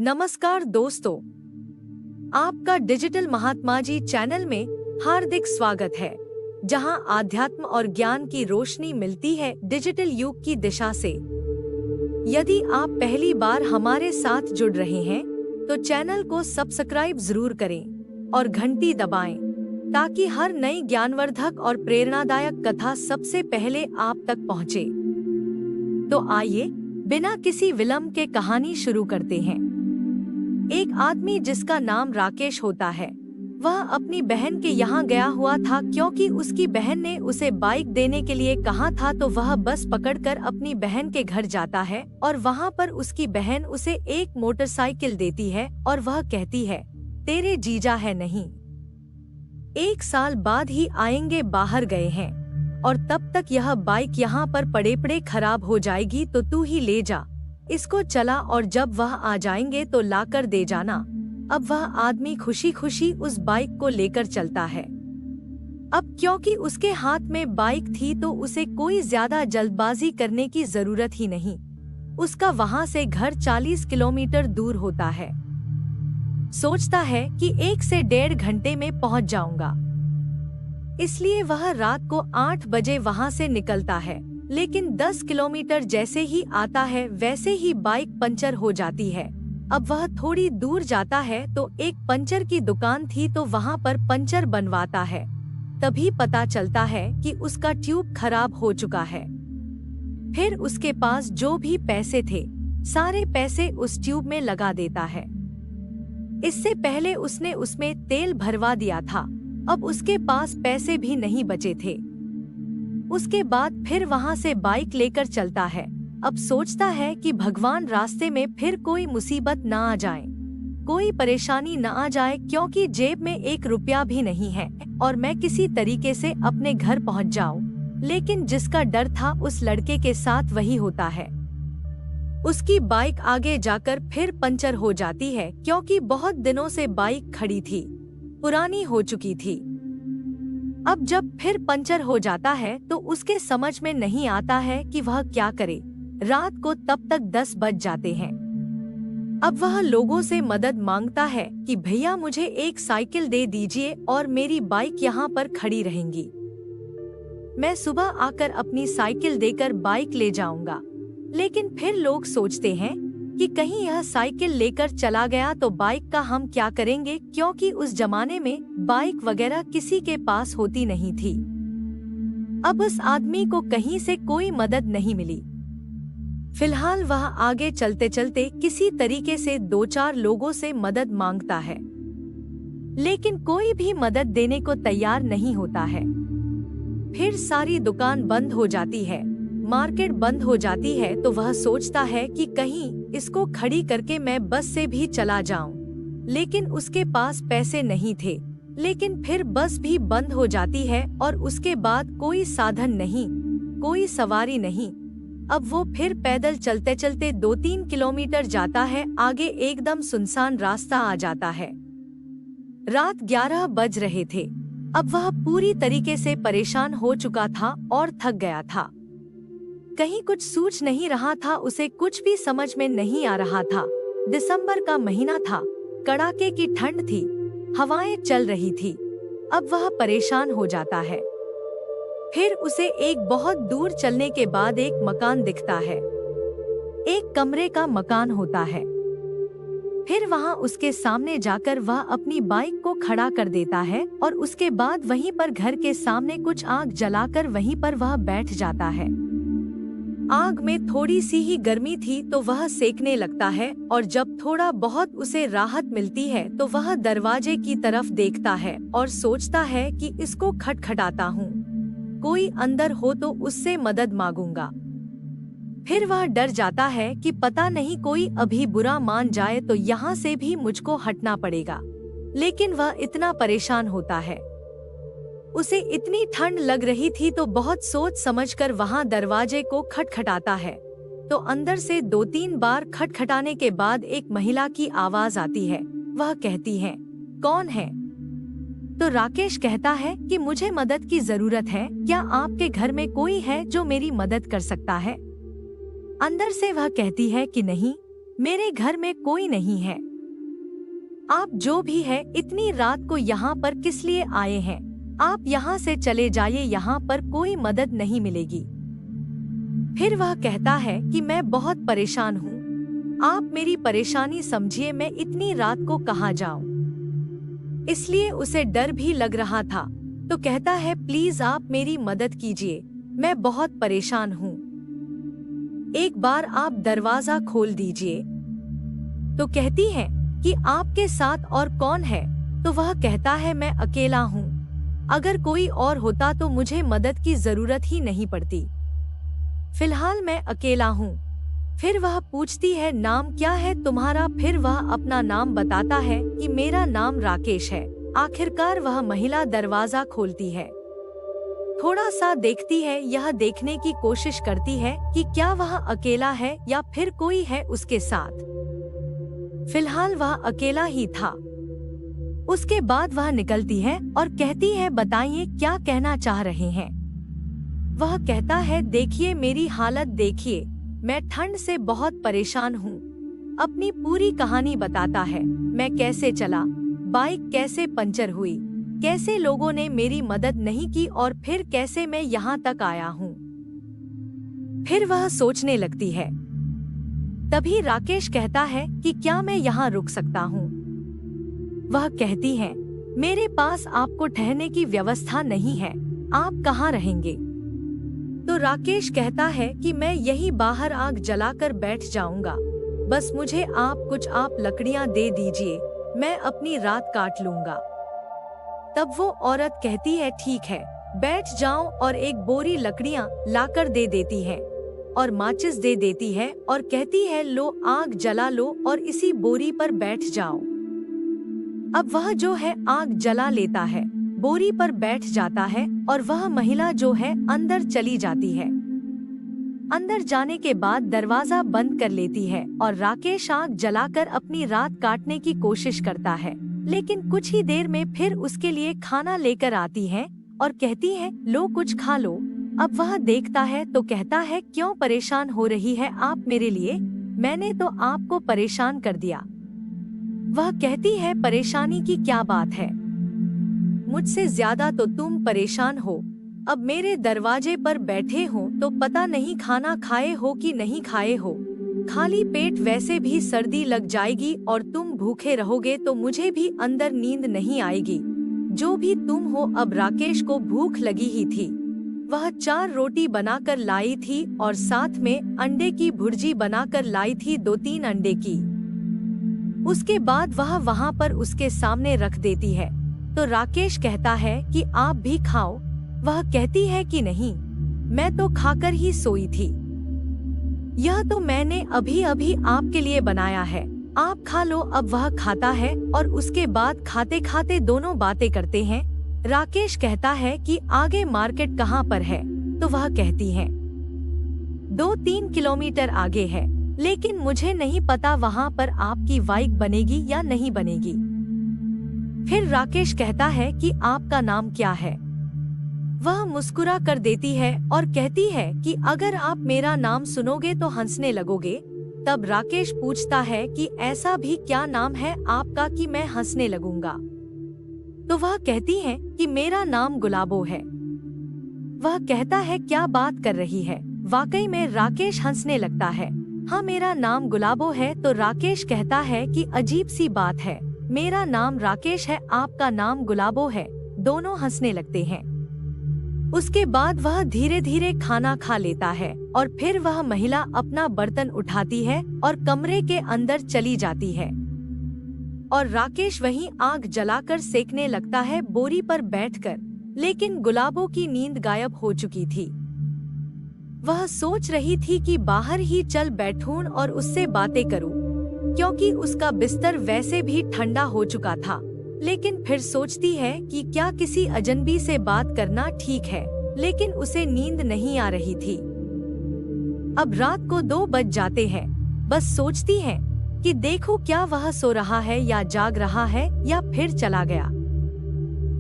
नमस्कार दोस्तों, आपका डिजिटल महात्मा जी चैनल में हार्दिक स्वागत है, जहां आध्यात्म और ज्ञान की रोशनी मिलती है डिजिटल युग की दिशा से। यदि आप पहली बार हमारे साथ जुड़ रहे हैं, तो चैनल को सब्सक्राइब जरूर करें और घंटी दबाएं, ताकि हर नई ज्ञानवर्धक और प्रेरणादायक कथा सबसे पहले आप तक पहुंचे। तो आइए बिना किसी विलंब के कहानी शुरू करते हैं। एक आदमी जिसका नाम राकेश होता है, वह अपनी बहन के यहाँ गया हुआ था क्योंकि उसकी बहन ने उसे बाइक देने के लिए कहा था। तो वह बस पकड़कर अपनी बहन के घर जाता है और वहाँ पर उसकी बहन उसे एक मोटरसाइकिल देती है और वह कहती है, तेरे जीजा है नहीं, 1 साल बाद ही आएंगे, बाहर गए हैं और तब तक यह बाइक यहाँ पर पड़े पड़े खराब हो जाएगी, तो तू ही ले जा इसको, चला और जब वह आ जाएंगे तो लाकर दे जाना। अब वह आदमी खुशी खुशी उस बाइक को लेकर चलता है। अब क्योंकि उसके हाथ में बाइक थी तो उसे कोई ज्यादा जल्दबाजी करने की जरूरत ही नहीं। उसका वहां से घर 40 किलोमीटर दूर होता है। सोचता है कि 1 से 1.5 घंटे में पहुंच जाऊंगा, इसलिए वह रात को 8 बजे वहां से निकलता है। लेकिन 10 किलोमीटर जैसे ही आता है वैसे ही बाइक पंचर हो जाती है। अब वह थोड़ी दूर जाता है तो एक पंचर की दुकान थी, तो वहां पर पंचर बनवाता है। तभी पता चलता है कि उसका ट्यूब खराब हो चुका है। फिर उसके पास जो भी पैसे थे, सारे पैसे उस ट्यूब में लगा देता है। इससे पहले उसने उसमें तेल भरवा दिया था, अब उसके पास पैसे भी नहीं बचे थे। उसके बाद फिर वहां से बाइक लेकर चलता है। अब सोचता है कि भगवान रास्ते में फिर कोई मुसीबत न आ जाए, कोई परेशानी न आ जाए, क्योंकि जेब में 1 रुपया भी नहीं है और मैं किसी तरीके से अपने घर पहुंच जाऊं। लेकिन जिसका डर था उस लड़के के साथ वही होता है। उसकी बाइक आगे जाकर फिर पंचर हो जाती है, क्योंकि बहुत दिनों से बाइक खड़ी थी, पुरानी हो चुकी थी। अब जब फिर पंचर हो जाता है तो उसके समझ में नहीं आता है कि वह क्या करे। रात को तब तक 10 बज जाते हैं। अब वह लोगों से मदद मांगता है कि भैया मुझे एक साइकिल दे दीजिए और मेरी बाइक यहाँ पर खड़ी रहेंगी, मैं सुबह आकर अपनी साइकिल देकर बाइक ले जाऊंगा। लेकिन फिर लोग सोचते हैं कि कहीं यह साइकिल लेकर चला गया तो बाइक का हम क्या करेंगे, क्योंकि उस जमाने में बाइक वगैरह किसी के पास होती नहीं थी। अब उस आदमी को कहीं से कोई मदद नहीं मिली। फिलहाल वह आगे चलते चलते किसी तरीके से 2-4 लोगों से मदद मांगता है, लेकिन कोई भी मदद देने को तैयार नहीं होता है। फिर सारी दुकान बंद हो जाती है, मार्केट बंद हो जाती है, तो वह सोचता है कि कहीं इसको खड़ी करके मैं बस से भी चला जाऊं। लेकिन उसके पास पैसे नहीं थे। लेकिन फिर बस भी बंद हो जाती है और उसके बाद कोई साधन नहीं, कोई सवारी नहीं। अब वो फिर पैदल चलते चलते 2-3 किलोमीटर जाता है। आगे एकदम सुनसान रास्ता आ जाता है। रात 11 बज रहे थे। अब वह पूरी तरीके से परेशान हो चुका था और थक गया था। कहीं कुछ सूझ नहीं रहा था, उसे कुछ भी समझ में नहीं आ रहा था। दिसंबर का महीना था, कड़ाके की ठंड थी, हवाएं चल रही थी। अब वह परेशान हो जाता है। फिर उसे एक बहुत दूर चलने के बाद एक मकान दिखता है। एक कमरे का मकान होता है। फिर वहां उसके सामने जाकर वह अपनी बाइक को खड़ा कर देता है और उसके बाद वहीं पर घर के सामने कुछ आग जलाकर वहीं पर वह बैठ जाता है। आग में थोड़ी सी ही गर्मी थी तो वह सेकने लगता है और जब थोड़ा बहुत उसे राहत मिलती है तो वह दरवाजे की तरफ देखता है और सोचता है कि इसको खटखटाता हूँ, कोई अंदर हो तो उससे मदद मांगूंगा। फिर वह डर जाता है कि पता नहीं कोई अभी बुरा मान जाए तो यहाँ से भी मुझको हटना पड़ेगा। लेकिन वह इतना परेशान होता है, उसे इतनी ठंड लग रही थी, तो बहुत सोच समझकर वहां दरवाजे को खटखटाता है। तो अंदर से 2-3 बार खटखटाने के बाद एक महिला की आवाज आती है। वह कहती है, कौन है? तो राकेश कहता है कि मुझे मदद की जरूरत है, क्या आपके घर में कोई है जो मेरी मदद कर सकता है? अंदर से वह कहती है कि नहीं, मेरे घर में कोई नहीं है। आप जो भी है इतनी रात को यहाँ पर किस लिए आए हैं? आप यहाँ से चले जाइए, यहाँ पर कोई मदद नहीं मिलेगी। फिर वह कहता है कि मैं बहुत परेशान हूँ, आप मेरी परेशानी समझिए, मैं इतनी रात को कहाँ जाऊँ। इसलिए उसे डर भी लग रहा था, तो कहता है प्लीज आप मेरी मदद कीजिए, मैं बहुत परेशान हूँ, एक बार आप दरवाजा खोल दीजिए। तो कहती है कि आपके साथ और कौन है? तो वह कहता है मैं अकेला हूँ, अगर कोई और होता तो मुझे मदद की जरूरत ही नहीं पड़ती, फिलहाल मैं अकेला हूँ। फिर वह पूछती है नाम क्या है तुम्हारा? फिर वह अपना नाम बताता है कि मेरा नाम राकेश है। आखिरकार वह महिला दरवाजा खोलती है, थोड़ा सा देखती है, यह देखने की कोशिश करती है कि क्या वह अकेला है या फिर कोई है उसके साथ। फिलहाल वह अकेला ही था। उसके बाद वह निकलती है और कहती है बताइए क्या कहना चाह रहे हैं? वह कहता है देखिए मेरी हालत देखिए, मैं ठंड से बहुत परेशान हूँ। अपनी पूरी कहानी बताता है, मैं कैसे चला, बाइक कैसे पंचर हुई, कैसे लोगों ने मेरी मदद नहीं की और फिर कैसे मैं यहाँ तक आया हूँ। फिर वह सोचने लगती है। तभी राकेश कहता है कि क्या मैं यहाँ रुक सकता हूँ? वह कहती है मेरे पास आपको ठहरने की व्यवस्था नहीं है, आप कहाँ रहेंगे? तो राकेश कहता है कि मैं यही बाहर आग जलाकर बैठ जाऊंगा, बस मुझे आप लकड़ियाँ दे दीजिए, मैं अपनी रात काट लूंगा। तब वो औरत कहती है ठीक है, बैठ जाओ, और एक बोरी लकड़ियाँ लाकर दे देती है और माचिस दे देती है और कहती है लो आग जला लो और इसी बोरी पर बैठ जाओ। अब वह जो है आग जला लेता है, बोरी पर बैठ जाता है और वह महिला जो है अंदर चली जाती है। अंदर जाने के बाद दरवाजा बंद कर लेती है और राकेश आग जलाकर अपनी रात काटने की कोशिश करता है, लेकिन कुछ ही देर में फिर उसके लिए खाना लेकर आती है और कहती है लो कुछ खा लो। अब वह देखता है तो कहता है क्यों परेशान हो रही है आप मेरे लिए, मैंने तो आपको परेशान कर दिया। वह कहती है परेशानी की क्या बात है, मुझसे ज्यादा तो तुम परेशान हो। अब मेरे दरवाजे पर बैठे हो तो पता नहीं खाना खाए हो कि नहीं खाए हो, खाली पेट वैसे भी सर्दी लग जाएगी और तुम भूखे रहोगे तो मुझे भी अंदर नींद नहीं आएगी। जो भी तुम हो, अब राकेश को भूख लगी ही थी। वह 4 रोटी बनाकर लाई थी और साथ में अंडे की भुर्जी बनाकर लाई थी, 2-3 अंडे की। उसके बाद वह वहाँ पर उसके सामने रख देती है। तो राकेश कहता है कि आप भी खाओ। वह कहती है कि नहीं, मैं तो खाकर ही सोई थी, यह तो मैंने अभी अभी आपके लिए बनाया है, आप खा लो। अब वह खाता है और उसके बाद खाते खाते दोनों बातें करते हैं। राकेश कहता है कि आगे मार्केट कहाँ पर है? तो वह कहती है 2-3 किलोमीटर आगे है, लेकिन मुझे नहीं पता वहाँ पर आपकी बाइक बनेगी या नहीं बनेगी। फिर राकेश कहता है कि आपका नाम क्या है? वह मुस्कुरा कर देती है और कहती है कि अगर आप मेरा नाम सुनोगे तो हंसने लगोगे। तब राकेश पूछता है कि ऐसा भी क्या नाम है आपका कि मैं हंसने लगूंगा? तो वह कहती है कि मेरा नाम गुलाबो है। वह कहता है क्या बात कर रही है? वाकई में राकेश हंसने लगता है। हाँ, मेरा नाम गुलाबो है। तो राकेश कहता है कि अजीब सी बात है, मेरा नाम राकेश है, आपका नाम गुलाबो है। दोनों हंसने लगते हैं। उसके बाद वह धीरे धीरे खाना खा लेता है और फिर वह महिला अपना बर्तन उठाती है और कमरे के अंदर चली जाती है और राकेश वहीं आग जलाकर सेकने लगता है बोरी पर बैठकर। लेकिन गुलाबो की नींद गायब हो चुकी थी। वह सोच रही थी कि बाहर ही चल बैठूं और उससे बातें करूं, क्योंकि उसका बिस्तर वैसे भी ठंडा हो चुका था। लेकिन फिर सोचती है कि क्या किसी अजनबी से बात करना ठीक है, लेकिन उसे नींद नहीं आ रही थी। अब रात को 2 बज जाते हैं। बस सोचती है कि देखो क्या वह सो रहा है या जाग रहा है या फिर चला गया।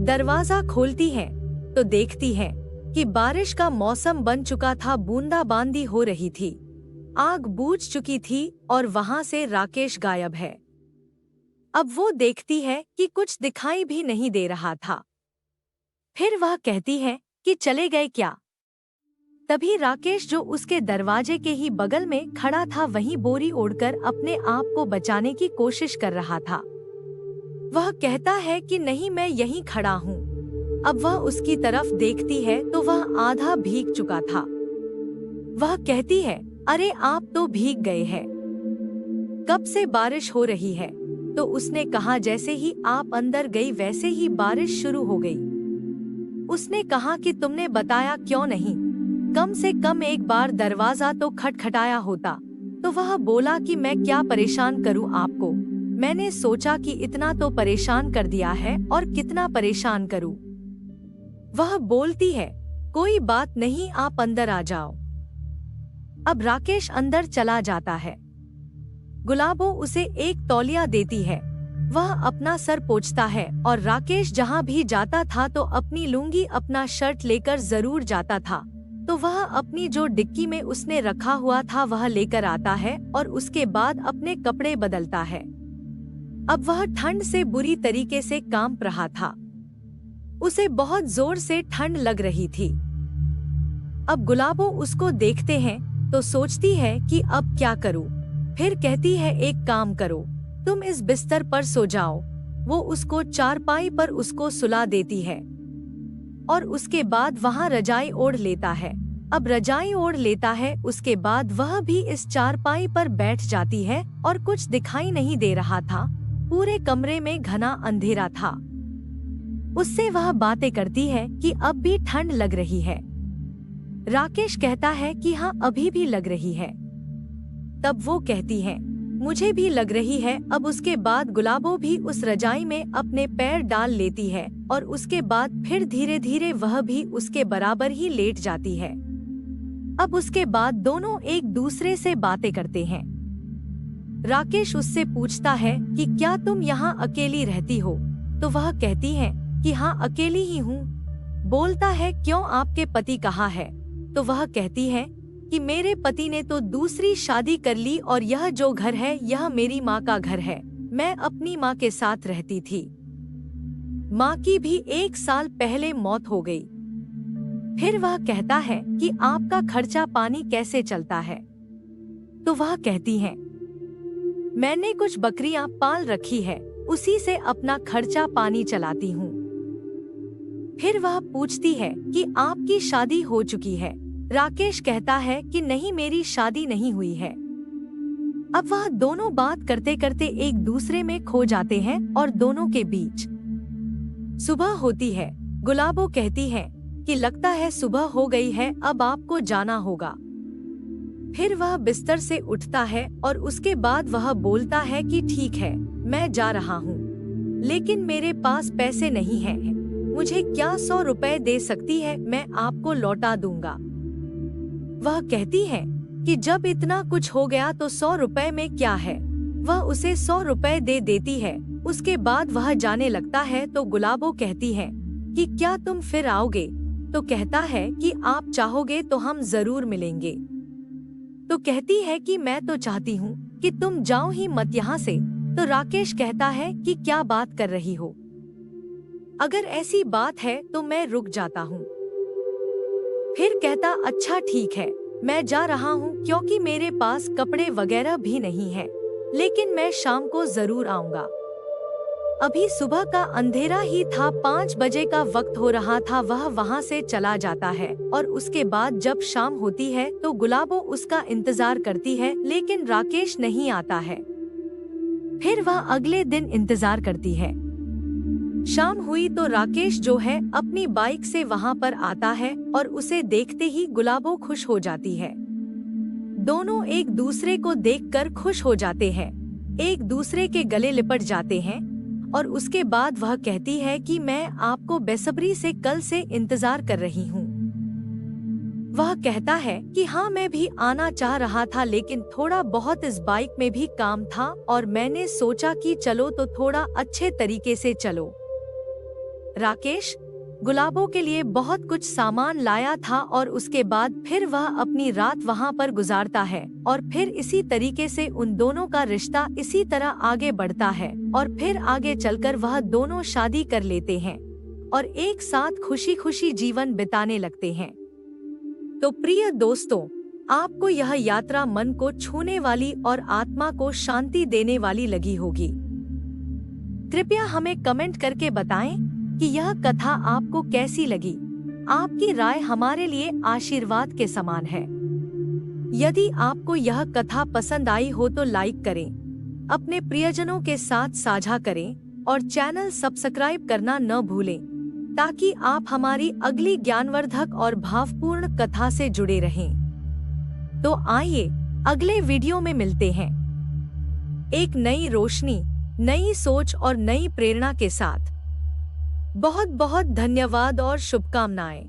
दरवाजा खोलती है तो देखती है कि बारिश का मौसम बन चुका था, बूंदाबांदी हो रही थी। आग बुझ चुकी थी और वहां से राकेश गायब है। अब वो देखती है कि कुछ दिखाई भी नहीं दे रहा था। फिर वह कहती है कि चले गए क्या? तभी राकेश, जो उसके दरवाजे के ही बगल में खड़ा था, वहीं बोरी ओढ़कर अपने आप को बचाने की कोशिश कर रहा था। वह कहता है कि नहीं, मैं यहीं खड़ा हूँ। अब वह उसकी तरफ देखती है तो वह आधा भीग चुका था। वह कहती है, अरे आप तो भीग गए हैं, कब से बारिश हो रही है? तो उसने कहा, जैसे ही आप अंदर गई वैसे ही बारिश शुरू हो गई। उसने कहा कि तुमने बताया क्यों नहीं? कम से कम एक बार दरवाजा तो खटखटाया होता। तो वह बोला कि मैं क्या परेशान करूं आपको, मैंने सोचा कि इतना तो परेशान कर दिया है और कितना परेशान करूं। वह बोलती है, कोई बात नहीं, आप अंदर आ जाओ। अब राकेश अंदर चला जाता है। गुलाबो उसे एक तौलिया देती है। वह अपना सर पोंछता है और राकेश जहाँ भी जाता था तो अपनी लुंगी, अपना शर्ट लेकर जरूर जाता था। तो वह अपनी जो डिक्की में उसने रखा हुआ था वह लेकर आता है और उसके बाद अपने कपड़े बदलता है। अब वह ठंड से बुरी तरीके से कांप रहा था। उसे बहुत जोर से ठंड लग रही थी। अब गुलाबो उसको देखते हैं तो सोचती है कि अब क्या करूं। फिर कहती है, एक काम करो, तुम इस बिस्तर पर सो जाओ। वो उसको चारपाई पर उसको सुला देती है और उसके बाद वहाँ रजाई ओढ़ लेता है। अब रजाई ओढ़ लेता है, उसके बाद वह भी इस चारपाई पर बैठ जाती है और कुछ दिखाई नहीं दे रहा था। पूरे कमरे में घना अंधेरा था। उससे वह बातें करती है कि अब भी ठंड लग रही है। राकेश कहता है कि हाँ, अभी भी लग रही है। तब वो कहती है, मुझे भी लग रही है। अब उसके बाद गुलाबो भी उस रजाई में अपने पैर डाल लेती है और उसके बाद फिर धीरे धीरे वह भी उसके बराबर ही लेट जाती है। अब उसके बाद दोनों एक दूसरे से बातें करते हैं। राकेश उससे पूछता है कि क्या तुम यहाँ अकेली रहती हो? तो वह कहती है कि हाँ, अकेली ही हूँ। बोलता है, क्यों, आपके पति कहाँ है? तो वह कहती है कि मेरे पति ने तो दूसरी शादी कर ली और यह जो घर है यह मेरी माँ का घर है। मैं अपनी माँ के साथ रहती थी। माँ की भी 1 साल पहले मौत हो गई। फिर वह कहता है कि आपका खर्चा पानी कैसे चलता है? तो वह कहती है, मैंने कुछ बकरियां पाल रखी है, उसी से अपना खर्चा पानी चलाती हूँ। फिर वह पूछती है कि आपकी शादी हो चुकी है? राकेश कहता है कि नहीं, मेरी शादी नहीं हुई है। अब वह दोनों बात करते करते एक दूसरे में खो जाते हैं और दोनों के बीच सुबह होती है। गुलाबो कहती है कि लगता है सुबह हो गई है, अब आपको जाना होगा। फिर वह बिस्तर से उठता है और उसके बाद वह बोलता है कि ठीक है, मैं जा रहा हूँ, लेकिन मेरे पास पैसे नहीं हैं। मुझे क्या 100 रुपए दे सकती है? मैं आपको लौटा दूंगा। वह कहती है कि जब इतना कुछ हो गया तो 100 रुपए में क्या है। वह उसे 100 रुपए दे देती है। उसके बाद वह जाने लगता है तो गुलाबो कहती है कि क्या तुम फिर आओगे? तो कहता है कि आप चाहोगे तो हम जरूर मिलेंगे। तो कहती है कि मैं तो चाहती हूँ कि तुम जाओ ही मत यहाँ से। तो राकेश कहता है कि क्या बात कर रही हो? अगर ऐसी बात है तो मैं रुक जाता हूँ। फिर कहता, अच्छा ठीक है, मैं जा रहा हूँ क्योंकि मेरे पास कपड़े वगैरह भी नहीं है, लेकिन मैं शाम को जरूर आऊँगा। अभी सुबह का अंधेरा ही था, 5 बजे का वक्त हो रहा था। वह वहाँ से चला जाता है और उसके बाद जब शाम होती है तो गुलाबो उसका इंतजार करती है, लेकिन राकेश नहीं आता है। फिर वह अगले दिन इंतजार करती है। शाम हुई तो राकेश जो है अपनी बाइक से वहाँ पर आता है और उसे देखते ही गुलाबो खुश हो जाती है। दोनों एक दूसरे को देखकर खुश हो जाते हैं, एक दूसरे के गले लिपट जाते हैं और उसके बाद वह कहती है कि मैं आपको बेसब्री से कल से इंतजार कर रही हूँ। वह कहता है कि हाँ, मैं भी आना चाह रहा था, लेकिन थोड़ा बहुत इस बाइक में भी काम था और मैंने सोचा कि चलो तो थोड़ा अच्छे तरीके से चलो। राकेश, गुलाबों के लिए बहुत कुछ सामान लाया था और उसके बाद फिर वह अपनी रात वहां पर गुजारता है और फिर इसी तरीके से उन दोनों का रिश्ता इसी तरह आगे बढ़ता है और फिर आगे चलकर वह दोनों शादी कर लेते हैं और एक साथ खुशी खुशी जीवन बिताने लगते हैं। तो प्रिय दोस्तों, आपको यह यात्रा मन को छूने वाली और आत्मा को शांति देने वाली लगी होगी। कृपया हमें कमेंट करके बताएं कि यह कथा आपको कैसी लगी। आपकी राय हमारे लिए आशीर्वाद के समान है। यदि आपको यह कथा पसंद आई हो तो लाइक करें, अपने प्रियजनों के साथ साझा करें और चैनल सब्सक्राइब करना न भूलें ताकि आप हमारी अगली ज्ञानवर्धक और भावपूर्ण कथा से जुड़े रहें। तो आइए अगले वीडियो में मिलते हैं, एक नई रोशनी, नई सोच और नई प्रेरणा के साथ। बहुत बहुत धन्यवाद और शुभकामनाएं।